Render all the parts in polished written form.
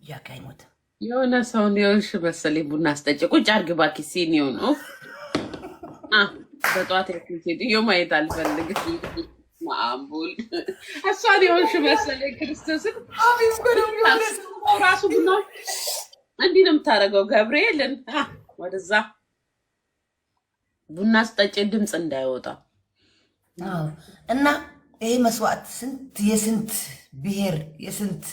ጃክ አይሞትም። የሆነ ሰውን የሆንሽ መሰለኝ ቡና አስጠጭ ቁጭ አድርግ እባክሽ ሲኒው ነው በጠዋት ሴትዮ ማየት አልፈልግም። ማአምቡል እሷን የሆንሽ መሰለኝ ክርስቶስን ራሱ ቡና እንዲህ ነው የምታደርገው። ገብርኤልን ወደዛ ቡና አስጠጭ ድምፅ እንዳይወጣ እና ይሄ መስዋዕት የስንት ብሔር የስንት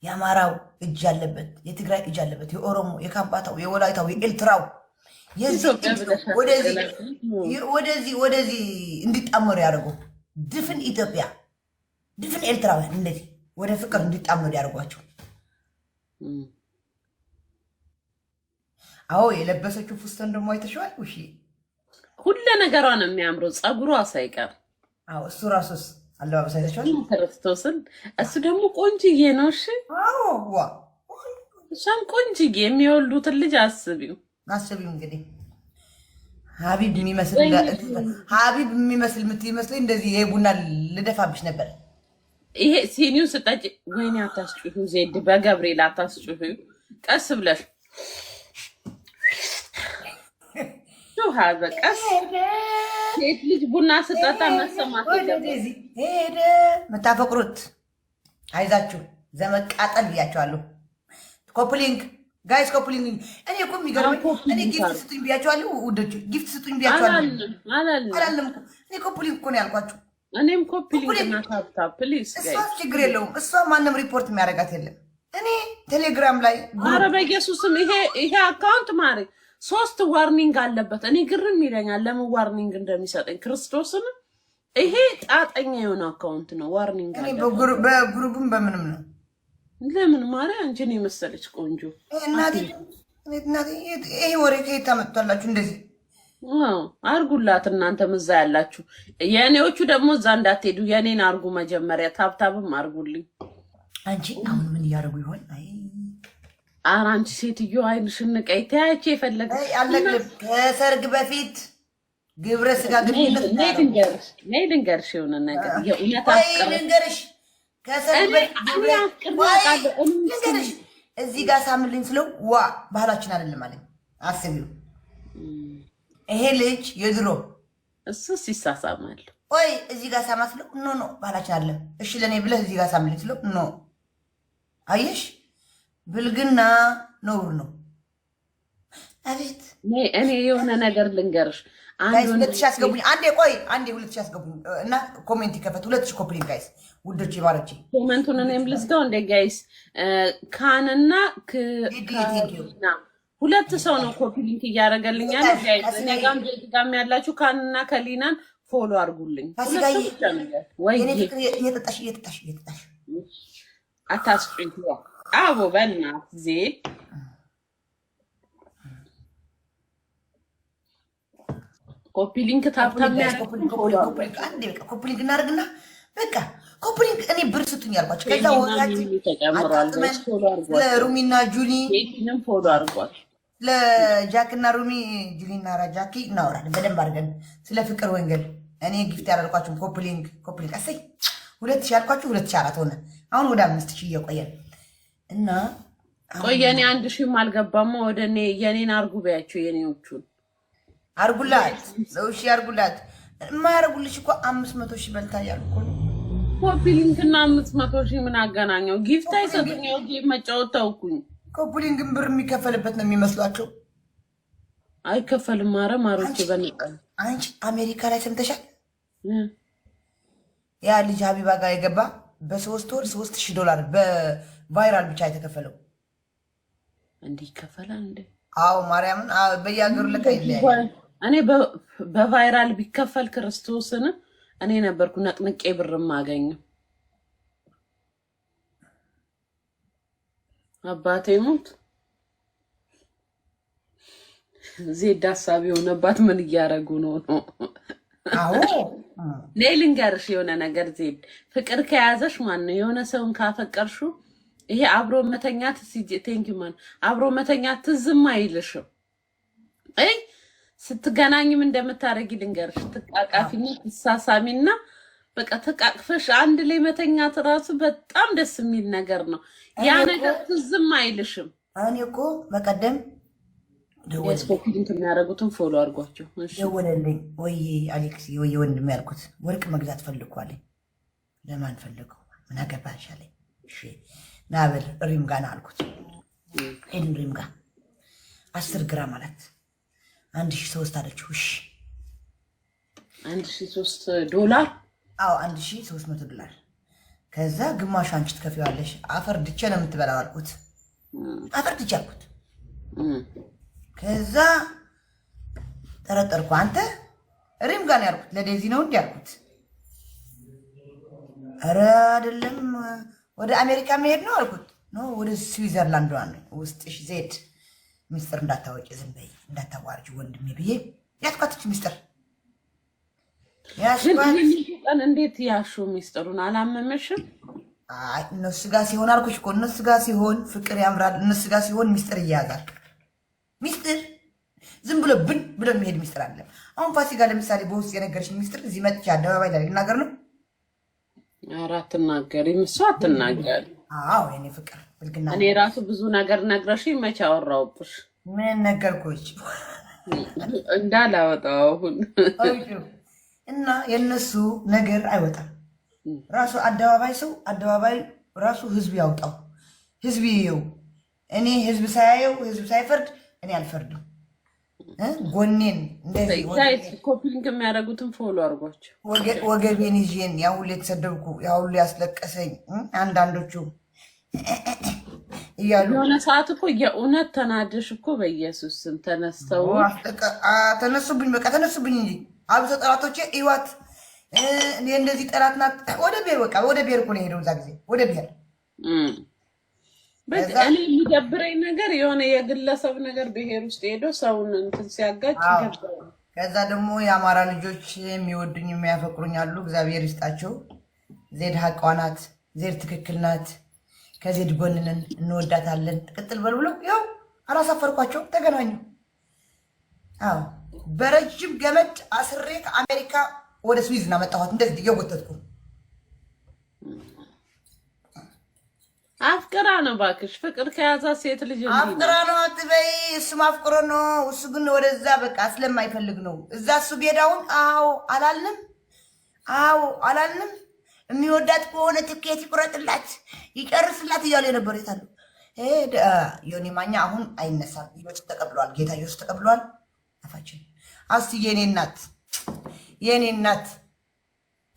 የአማራው እጅ አለበት፣ የትግራይ እጅ አለበት፣ የኦሮሞ፣ የካምባታው፣ የወላይታው፣ የኤርትራው ወደዚህ እንዲጣመሩ ያደርጉ ድፍን ኢትዮጵያ ድፍን ኤርትራውያን እንደዚህ ወደ ፍቅር እንዲጣመሩ ያደርጓቸው። አዎ የለበሰችው ፉስተን ደግሞ አይተሽዋል። ውሺ ሁሉ ነገሯ ነው የሚያምረው፣ ፀጉሯ ሳይቀር። አዎ እሱ ራሱስ አለባበስ አይተሽዋል። ክርስቶስን እሱ ደግሞ ቆንጅዬ ነው። እሺ እሷም ቆንጅዬ፣ የሚወልዱትን ልጅ አስቢው እንግዲህ ሀቢብ የሚመስል የምትመስለኝ እንደዚህ ይሄ ቡና ልደፋብሽ ነበር። ይሄ ሲኒው ስጠጭ ወይኔ አታስጩሁ፣ ዜድ በገብርኤል አታስጩሁ፣ ቀስ ብለሽ ቀስ። ሴት ልጅ ቡና ስጠጣ መሰማት ሄደ። የምታፈቅሩት አይዛችሁ ዘመቃጠል ብያቸዋለሁ። ኮፕሊንግ ጋይስ ኮፕሊንግ። እኔ እኮ የሚገርመኝ እኔ ጊፍት ስጡኝ ብያቸዋለሁ። ውዶች ጊፍት ስጡኝ ብያቸዋለሁ። አላለም እኮ እኔ ኮፕሊንግ እኮ ነው ያልኳችሁ። እኔም ኮፕሊንግ እና ታፕ ፕሊዝ ጋይስ። እሷ ችግር የለውም። እሷ ማንም ሪፖርት የሚያደርጋት የለም። እኔ ቴሌግራም ላይ ኧረ በኢየሱስም ይሄ አካውንት ማሪ 3 ዋርኒንግ አለበት። እኔ ግርም ይለኛል ለምን ዋርኒንግ እንደሚሰጠኝ ክርስቶስን። ይሄ ጣጠኛ የሆነ አካውንት ነው። ዋርኒንግ እኔ በግሩፕም በምንም ነው። ለምን ማርያም አንቺን የመሰለች ቆንጆ እናቴ ይሄ ወሬ ከየት ታመጣላችሁ? እንደዚህ አርጉላት እናንተ ምዛ ያላችሁ። የኔዎቹ ደግሞ እዛ እንዳትሄዱ የኔን አርጉ። መጀመሪያ ታብታብም አርጉልኝ። አንቺ አሁን ምን እያደረጉ ይሆን? ኧረ አንቺ ሴትዮ አይንሽን ንቀይ። ተያይቼ የፈለግሽ አለቅልብ ከሰርግ በፊት ግብረ ስጋ ግንኙነት ነይ ልንገርሽ የሆነ ነገር የእውነት ልንገርሽ ከሰርግ በፊት ልንገርሽ እዚህ ጋር ሳምልኝ ስለው ዋ ባህላችን አይደለም አለኝ። አስቢው ይሄ ልጅ የድሮ እሱስ ይሳሳማል። ወይ እዚህ ጋር ሳማ ስለው ኖ ባህላችን አይደለም። እሺ ለእኔ ብለህ እዚህ ጋር ሳምልኝ ስለው ኖ አየሽ ብልግና ነውር ነው። አቤት እኔ የሆነ ነገር ልንገርሽ። ጋይስ 2000 አስገቡኝ። አንዴ 2000 አስገቡኝ እና ኮሜንት ይከፈት። 2000 ኮፕሊንግ ጋይስ ውዶች ይባረች። ኮሜንቱን እኔም ልዝጋው እንደ ጋይስ ካንና ሁለት ሰው ነው ኮፕሊንግ እያደረገልኝ ያለው ጋይስ። እኔ ጋም ጋም ያላችሁ ካንና ከሊናን ፎሎ አድርጉልኝ። ወይ እየጠጣሽ አታስጭኝ አቦ በእናት ዜድ ኮፒሊንክ ታብታብ ኮፒሊንክ እናደርግና በቃ ኮፒሊንክ እኔ ብር ስጡኝ ያልኳቸው። ከዛ ለሩሚና ጁሊ ፎሎ አድርጓል። ለጃክና ሩሚ ጁሊና ጃኪ እናወራለን በደንብ አድርገን ስለ ፍቅር ወንጌል። እኔ ጊፍት ያደርኳችሁ ኮፒሊንክ እሰይ 2000 ያልኳችሁ 2004 ሆነ። አሁን ወደ 5000 እየቆየን እና ቆየኔ 1000 አልገባማ። ወደ እኔ የኔን አርጉ በያቸው። የኔዎቹን አርጉላት ለውሽ አርጉላት። የማያርጉልሽ እኮ 500,000 በልታ ያልኩ ኮፒሊንክና 500,000 ምን አገናኘው? ጊፍት አይሰጡኝ። ጌም መጫወት ተውኩኝ። ኮፒሊንክን ብር የሚከፈልበት ነው የሚመስሏቸው። አይከፈልም። ኧረ ማሮቼ በነቀል አንቺ አሜሪካ ላይ ሰምተሻል? ያ ልጅ ሀቢባ ጋር የገባ በ3 ወር $3,000 በቫይራል ብቻ የተከፈለው እንዲህ ይከፈላል እንዴ? አዎ ማርያምን በየሀገሩ ለካ ይለያል። እኔ በቫይራል ቢከፈል ክርስቶስን እኔ ነበርኩ ነቅንቄ ብር ማገኘው። አባቴ ሞት ዜድ ሀሳብ የሆነባት ምን እያደረጉ ነው? አዎ ነይ ልንገርሽ የሆነ ነገር ዜድ፣ ፍቅር ከያዘሽ ማነው የሆነ ሰውን ካፈቀርሹ ይሄ አብሮ መተኛት ማን አብሮ መተኛት ትዝም አይልሽም። ስትገናኝም እንደምታረጊ ልንገርሽ። ትቃቃፊና ትሳሳሚና በቃ ተቃቅፈሽ አንድ ላይ መተኛት ራሱ በጣም ደስ የሚል ነገር ነው። ያ ነገር ትዝም አይልሽም። እኔ እኮ በቀደም ደወለልኝ የሚያደርጉትን ፎሎ አድርጓቸው። ደወለልኝ። ወይ አሌክስ ወይ ወንድም ያልኩት ወርቅ መግዛት ፈልጓለኝ። ለማን ፈልገው ምን አገባሽ አለኝ። እሺ ና በል ሪም ጋር ና አልኩት። ሄድን ሪም ጋር 10 ግራም አላት 1003 አለችው። እሺ $1,003 አዎ $1,300። ከዛ ግማሽ አንቺ ትከፊዋለሽ። አፈር ድቼ ነው የምትበላው አልኩት። አፈር ድቼ አልኩት። ከዛ ጠረጠርኩ። አንተ ሪም ጋር ነው ያልኩት። ለዴዚ ነው እንዲህ ያልኩት። ኧረ አይደለም ወደ አሜሪካ መሄድ ነው አልኩት። ኖ ወደ ስዊዘርላንድ ውስጥሽ ዜድ ሚስጥር እንዳታወቂ ዝም በይ እንዳታዋርጅ ወንድሜ ብዬ ያስኳትች ሚስጥር ቀን እንዴት ያሹ ሚስጥሩን አላመመሽም? እነሱ ጋር ሲሆን አልኩሽ እኮ እነሱ ጋር ሲሆን ፍቅር ያምራል። እነሱ ጋር ሲሆን ሚስጥር ይያዛል። ሚስጥር ዝም ብሎ ብን ብሎ የሚሄድ ሚስጥር አለ። አሁን ፋሲካ ለምሳሌ በውስጥ የነገረሽኝ ሚስጥር እዚህ መጥቼ አደባባይ ላይ ልናገር ነው? ኧረ አትናገሪም። እሱ አትናገሪ። አዎ የኔ ፍቅር ብልግና። እኔ ራሱ ብዙ ነገር ነግረሽኝ መቼ አወራሁብሽ? ምን ነገርኩሽ? እንዳላወጣው አሁን እና የነሱ ነገር አይወጣም። ራሱ አደባባይ ሰው አደባባይ ራሱ ህዝብ ያውጣው፣ ህዝብ ይየው። እኔ ህዝብ ሳያየው ህዝብ ሳይፈርድ እኔ አልፈርድም። ጎኔን እንደዚህ ኮፒንግ የሚያደርጉትን ፎሎ አድርጓቸው። ወገቤን ይዤን ያ ሁሉ የተሰደብኩ ያ ሁሉ ያስለቀሰኝ አንዳንዶቹ እያሉ የሆነ ሰዓት እኮ የእውነት ተናደሽ እኮ በኢየሱስ ስም ተነስተው ተነሱብኝ። በቃ ተነሱብኝ እንጂ አብሶ ጠላቶቼ ይዋት እኔ እንደዚህ ጠላት ናት። ወደ ብሔር በቃ ወደ ብሔር እኮ ነው የሄደው እዛ ጊዜ ወደ ብሔር። በቃ እኔ የሚደብረኝ ነገር የሆነ የግለሰብ ነገር ብሔር ውስጥ ሄዶ ሰውን እንትን ሲያጋጭ ይደብራል። ከዛ ደግሞ የአማራ ልጆች የሚወዱኝ የሚያፈቅሩኝ አሉ። እግዚአብሔር ይስጣቸው። ዜድ ሀቋ ናት። ዜድ ትክክል ናት። ከዜድ ጎንንን እንወዳታለን። ቅጥል በል ብለው ያው አላሳፈርኳቸው። ተገናኙ። አዎ በረጅም ገመድ አስሬ ከአሜሪካ ወደ ስዊዝ እና መጣኋት። እንደዚህ እየጎተትኩ አፍቅራ ነው እባክሽ። ፍቅር ከያዛ ሴት ልጅ አፍቅራ ነው አትበይ። እሱም አፍቅሮ ነው። እሱ ግን ወደዛ በቃ ስለማይፈልግ ነው። እዛ እሱ ቤዳውን አዎ አላልንም፣ አዎ አላልንም። የሚወዳት ከሆነ ትኬት ይቁረጥላት ይጨርስላት እያሉ የነበሩ የታሉ ዮኒ ማኛ አሁን አይነሳም። ኢየሱስ ተቀብሏል። ጌታ ኢየሱስ ተቀብሏል። አፋችን አስቲ የኔ እናት የኔ እናት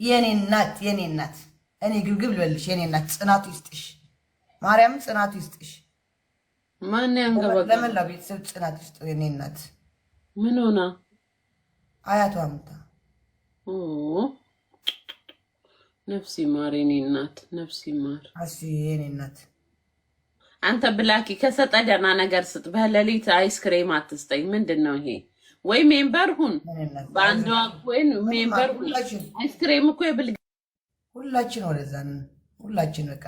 የኔ እናት የኔ እናት እኔ ግብግብ ልበልሽ የኔ እናት ጽናቱ ይስጥሽ። ማርያም ጽናቱ ይስጥሽ። ማን ያንገበገ ለመላ ቤተሰብ ጽናቱ ይስጥ። የኔ እናት ምን ሆና አያቷ አምታ ነፍሲ ማር የኔ እናት ነፍሲ ማር። አስቲ የኔ እናት አንተ ብላኪ ከሰጠ ደህና ነገር ስጥ። በሌሊት አይስክሬም አትስጠኝ። ምንድን ነው ይሄ? ወይ ሜምበር ሁን በአንዷ ወይ ሜምበር ሁን። አይስክሬም እኮ የብልግ ሁላችን ወደዛን ሁላችን በቃ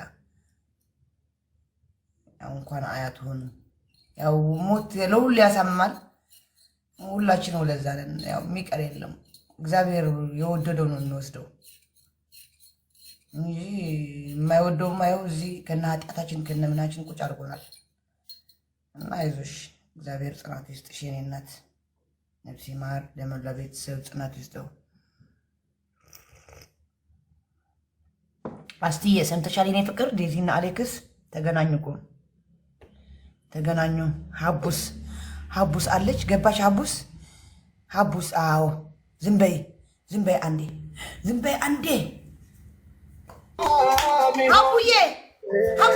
ያው እንኳን አያት ሁን። ያው ሞት ለሁሉ ያሳምማል። ሁላችን ወደዛን ያው የሚቀር የለም። እግዚአብሔር የወደደው ነው የሚወስደው እንጂ የማይወደው ማየው እዚህ ከነ ኃጢአታችን ከነ ምናችን ቁጭ አድርጎናል። እና አይዞሽ እግዚአብሔር ጽናት ይስጥሽ የኔ እናት። ነፍሲ ማር ለመላ ቤተሰብ ጽናት ይስጠው። አስትዬ ሰምተሻል? የኔ ፍቅር ዴዚና አሌክስ ተገናኙ እኮ ተገናኙ። ሀቡስ አለች ገባች። ሀቡስ አዎ። ዝም በይ አንዴ ዝም በይ አንዴ። ሀቡዬ ሀቡ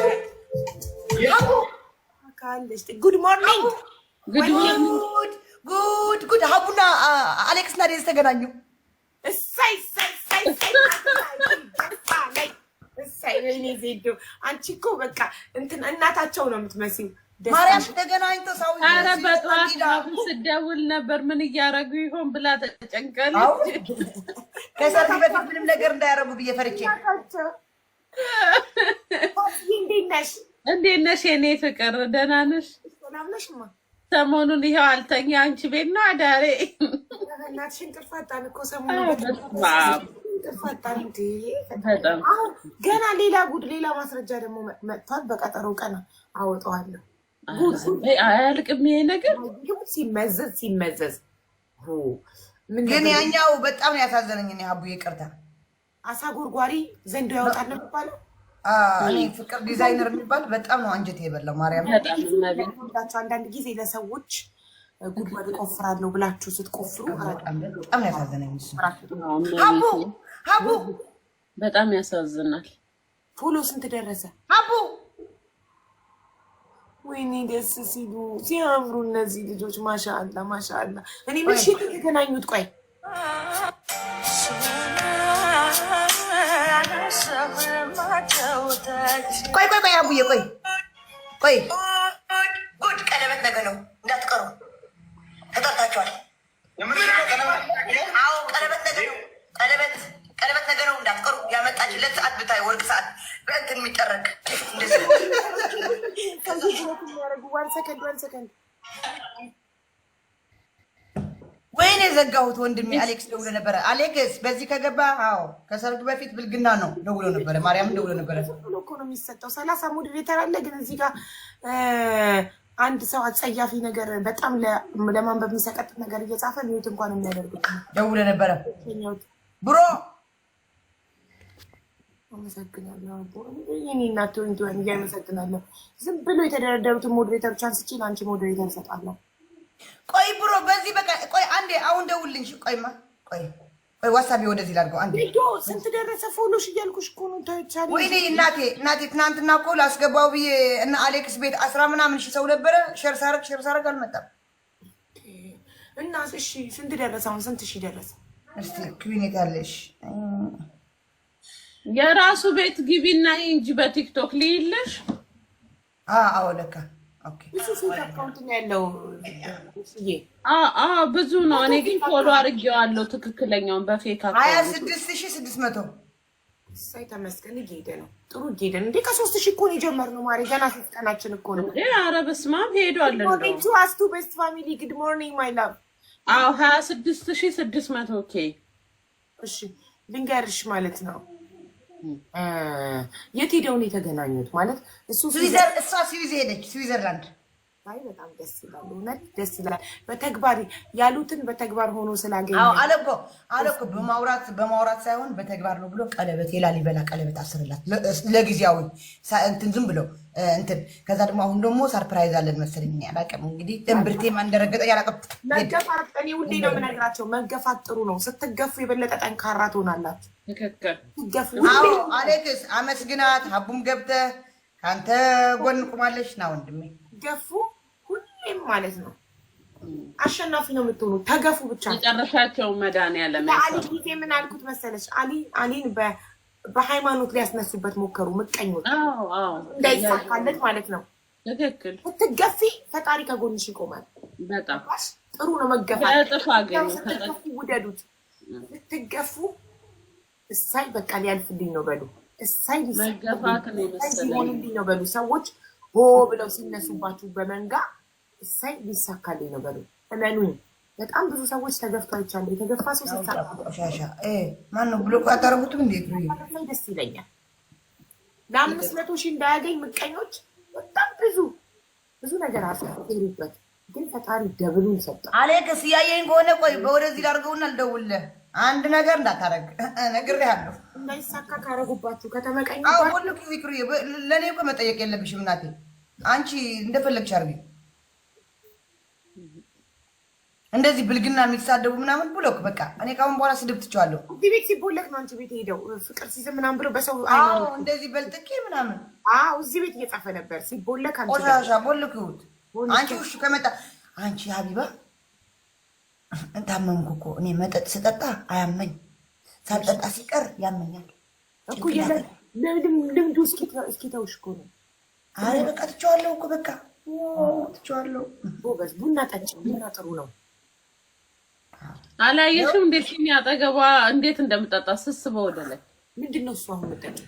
ጉድ ሞርኒንግ ጉድ ሀቡና አሌክስና ዴዚ ተገናኙ። አንቺ እኮ በቃ እንትን እናታቸው ነው የምትመስይው። ማርያም ተገናኝቶ ሰው ኧረ በጠዋት ስደውል ነበር ምን እያደረጉ ይሆን ብላ ተጨንቀለች። ከሰርግ በፊት ምንም ነገር እንዳያረጉ ብዬ ፈርቼ። እንዴት ነሽ የኔ ፍቅር? ደህና ነሽ? ሰሞኑን ይኸው አልተኛ። አንቺ ቤት ነው አዳሬ። ገና ሌላ ጉድ ሌላ ማስረጃ ደግሞ መጥቷል። በቀጠሮ ቀን አወጣዋለሁ። አያልቅም ይሄ ነገር ሲመዘዝ ግን ያኛው በጣም ነው ያሳዘነኝ። እኔ አቡ ይቅርታ አሳ ጎርጓሪ ዘንዶ ያወጣል ነው የሚባለው። እኔ ፍቅር ዲዛይነር የሚባል በጣም ነው አንጀት የበላው። ማርያም አንዳንድ ጊዜ ለሰዎች ጉድጓድ ቆፍራለሁ ብላችሁ ስትቆፍሩ በጣም ነው ያሳዘነኝ። አቡ በጣም ያሳዝናል። ፎሎ ስንት ደረሰ? አቡ ወይኔ ደስ ሲሉ ሲያምሩ እነዚህ ልጆች ማሻአላ ማሻአላ። እኔ ምሽት የተገናኙት ቆይ አቡዬ ቆይ ጉድ ቀለበት ነገ ነው እንዳትቀሩ ተጠርታችኋል። አዎ ቀለበት ነገ ነው። ቀለበት ነገ ነው እንዳትቀሩ። ያመጣችለት ሰዓት ብታይ ወርቅ ሰዓት በእንትን የሚጠረግ ዋን ሰከንድ ወይኔ ዘጋሁት። ወንድሜ አሌክስ ደውሎ ነበረ። አሌክስ በዚህ ከገባ አዎ ከሰርግ በፊት ብልግና ነው ደውሎ ነበረ። ማርያም ደውሎ ነበረ። እኮ ነው የሚሰጠው 30 ሞዴሬተር አለ። ግን እዚህ ጋር አንድ ሰው አጸያፊ ነገር በጣም ለማንበብ የሚሰቀጥ ነገር እየጻፈ ሚዩት እንኳን የሚያደርጉት ደውሎ ነበረ። ብሮ አመሰግናለሁ። የኔ እናት ወንድም ያመሰግናለሁ። ዝም ብሎ የተደረደሩትን ሞዴሬተሮች አንስቼ ለአንቺ ሞዴሬተር እሰጣለሁ። ቆይ ብሮ በዚህ በቃ ቆይ አንዴ አሁን ደውልልኝ። ቆይማ ቆይ ዋትስአፕ ወደዚህ ላድርገው አንዴ። ስንት ደረሰ ፎሎሽ እያልኩሽ እኮ ነው። ታይቻለሽ? ወይኔ እናቴ ትናንትና እኮ ላስገባው ብዬ እና አሌክስ ቤት 10 ምናምን ሺህ ሰው ነበረ። ሼር ሳረግ አልመጣም። እና እሺ ስንት ደረሰ? አሁን ስንት ሺህ ደረሰ? እስቲ ክዊኔት ያለሽ የራሱ ቤት ግቢና እንጂ በቲክቶክ ልይልሽ። አዎ ለካ ኦኬ። ብዙ ፌክ አካውንት ነው ያለው። ብዙ ነው። እኔ ግን ፎሎ አድርጌዋለሁ ትክክለኛውን በፌክ አካውንት 26600 ሳይ ተመስገን እየሄደ ነው። ጥሩ እየሄደ ነው። እንዴ ከ3000 እኮ ነው የጀመርነው ማሪ። ገና 3 ቀናችን እኮ ነው። ኧረ በስመ አብ ሄዷል። እንደው ቱ አስ ቱ ቤስት ፋሚሊ ጉድ ሞርኒንግ ማይ ላቭ። 26600 ኦኬ። እሺ ልንገርሽ ማለት ነው የት ሄደው ነው የተገናኙት? ማለት እሷ ስዊዝ ሄደች ስዊዘርላንድ። አይ በጣም ደስ ይላል። እውነት ደስ ይላል። በተግባር ያሉትን በተግባር ሆኖ ስላገኘ አለኮ በማውራት ሳይሆን በተግባር ነው ብሎ ቀለበት የላሊበላ ቀለበት አስርላት ለጊዜያዊ እንትን ዝም ብሎ እንትን። ከዛ ደግሞ አሁን ደግሞ ሰርፕራይዝ አለን መሰለኝ። አላውቅም እንግዲህ ደንብርቴ ማን እንደረገጠኝ አላውቅም። መገፋት እኔ ሁሌ ነው የምነግራቸው፣ መገፋት ጥሩ ነው። ስትገፉ የበለጠ ጠንካራ ትሆናላችሁ። አዎ አሌክስ አመስግናት። ሀቡም ገብተህ ከአንተ ጎን ቁማለች። ና ወንድሜ ገፉ ሁሌም ማለት ነው አሸናፊ ነው የምትሆኑት። ተገፉ ብቻ መጨረሻቸው መድኃኒዓለም። አሊ ጊዜ ምን አልኩት መሰለሽ? አሊን በሃይማኖት ሊያስነሱበት ሞከሩ ምቀኞች። እንዳይሳካለት ማለት ነው። ትክክል። ስትገፊ ፈጣሪ ከጎንሽ ይቆማል። በጣም ጥሩ ነው መገፋት። ስትገፉ ውደዱት። ስትገፉ እሳይ በቃ ሊያልፍልኝ ነው በሉ። እሳይ መገፋት ነው ሊሆንልኝ ነው በሉ። ሰዎች ሆ ብለው ሲነሱባችሁ በመንጋ እሳይ ሊሳካልኝ ነው በሉ። እመኑኝ። በጣም ብዙ ሰዎች ተገፍቶ አይቻለሁ። የተገፋ ሰው ሻሻ ማን ነው ብሎ አታረጉትም እንዴ? ደስ ይለኛል። ለ500,000 እንዳያገኝ ምቀኞች በጣም ብዙ ነገር አሰሩበት። ግን ፈጣሪ ደብሉን ሰጠው። አሌክስ እያየኝ ከሆነ ቆይ በወደዚህ ላድርገውና ልደውልልህ። አንድ ነገር እንዳታረግ ነግሬሃለሁ። እንዳይሳካ ካረጉባችሁ ከተመቀኙ ሁሉ ዚክሩ ለእኔ እኮ መጠየቅ የለብሽም እናቴ። አንቺ እንደፈለግሽ አድርጊ። እንደዚህ ብልግና የሚሳደቡ ምናምን ብሎክ በቃ እኔ ካሁን በኋላ ስድብ ትችዋለሁ። እዚህ ቤት ሲቦለክ ነው አንቺ ቤት ሄደው ፍቅር ሲዝም ምናምን ብሎ በሰው እንደዚህ በልጥቄ ምናምን እዚህ ቤት እየጻፈ ነበር ሲቦለክ። አንቺ ቆሻሻ ቦልክሁት አንቺ ውሽ ከመጣ አንቺ ሀቢባ እንታመምኩ እኮ እኔ መጠጥ ስጠጣ አያመኝ፣ ሳልጠጣ ሲቀር ያመኛል እኮ። ልምዱ እስኪተውሽ እኮ ነው። አረ በቃ ትችዋለሁ እኮ በቃ ትችዋለሁ። ጎበዝ ቡና ጠጭ። ቡና ጥሩ ነው። አላየሽም እንዴት ሲኒ አጠገቧ እንዴት እንደምጠጣ ስስበው ወደ ላይ። ምንድን ነው እሱ አሁን የምጠጪው?